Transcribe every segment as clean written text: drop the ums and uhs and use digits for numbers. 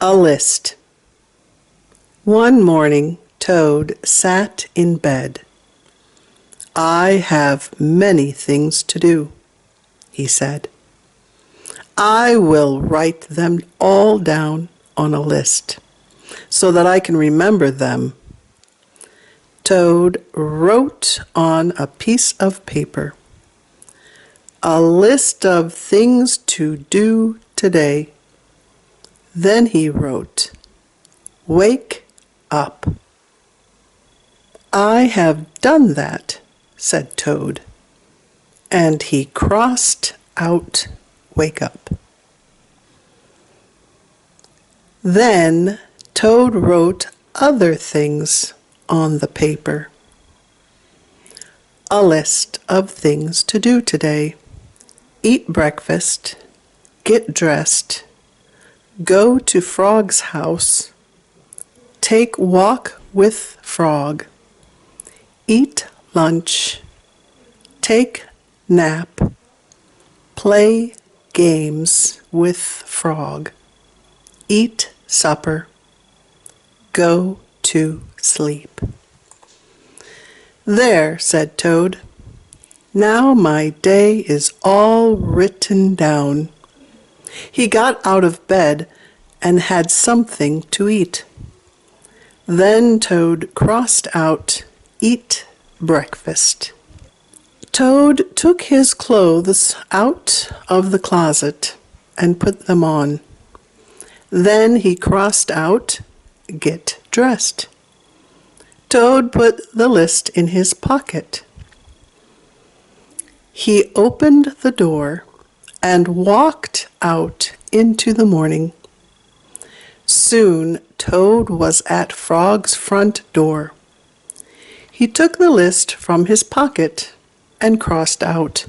A list. One morning, Toad sat in bed. "I have many things to do," he said. "I will write them all down on a list so that I can remember them." Toad wrote on a piece of paper, "A list of things to do today." Then he wrote, "Wake up." "I have done that," said Toad, and he crossed out "wake up." Then Toad wrote other things on the paper. A list of things to do today. Eat breakfast, get dressed, go to Frog's house, take walk with Frog, eat lunch, take nap, play games with Frog, eat supper, go to sleep. "There," said Toad. "Now my day is all written down." He got out of bed and had something to eat. Then Toad crossed out "eat breakfast." Toad took his clothes out of the closet and put them on. Then he crossed out "get dressed." Toad put the list in his pocket. He opened the door and walked out into the morning. Soon Toad was at Frog's front door. He took the list from his pocket and crossed out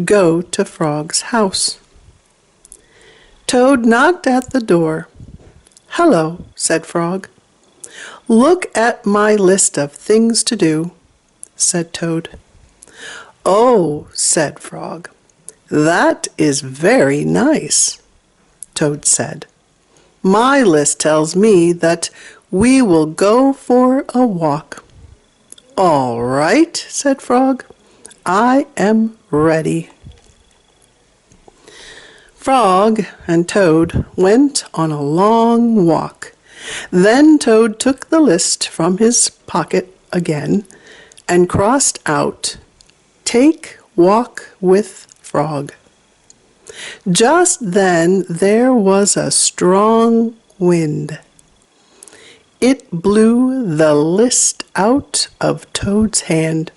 "Go to Frog's house." Toad knocked at the door. "Hello," said Frog. "Look at my list of things to do," said Toad. "Oh," said Frog, "that is very nice." Toad said, "My list tells me that we will go for a walk." "All right," said Frog, "I am ready." Frog and Toad went on a long walk. Then Toad took the list from his pocket again and crossed out "Take walk with Frog." Just then there was a strong wind. It blew the list out of Toad's hand.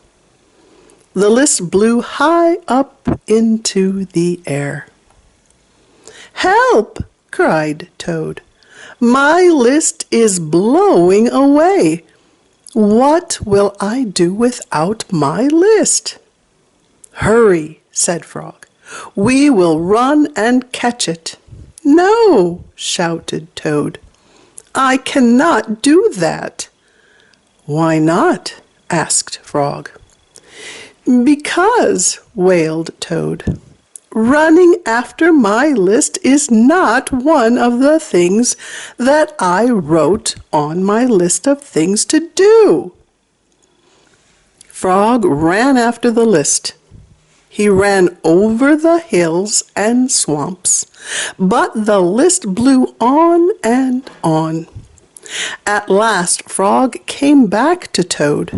The list blew high up into the air. "Help!" cried Toad. "My list is blowing away. What will I do without my list?" "Hurry," said Frog. "We will run and catch it." "No," shouted Toad. "I cannot do that." "Why not?" asked Frog. "Because," wailed Toad, "running after my list is not one of the things that I wrote on my list of things to do." Frog ran after the list. He ran over the hills and swamps, but the list blew on and on. At last Frog came back to Toad.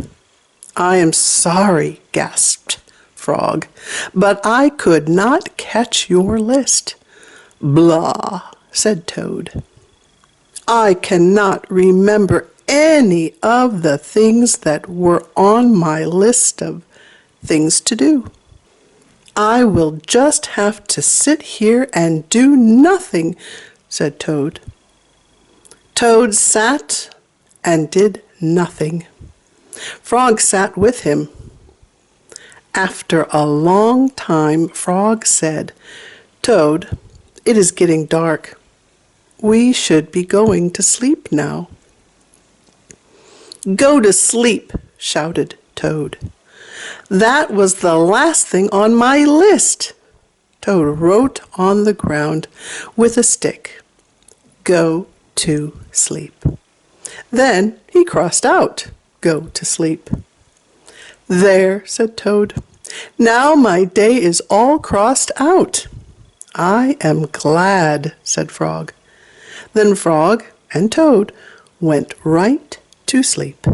"I am sorry," gasped Frog, "but I could not catch your list." "Blah," said Toad. "I cannot remember any of the things that were on my list of things to do. I will just have to sit here and do nothing," said Toad. Toad sat and did nothing. Frog sat with him. After a long time, Frog said, "Toad, it is getting dark. We should be going to sleep now." "Go to sleep," shouted Toad. "That was the last thing on my list." Toad wrote on the ground with a stick, "Go to sleep. Then he crossed out, go to sleep. There, said Toad. Now my day is all crossed out. I am glad, said Frog. Then Frog and Toad went right to sleep.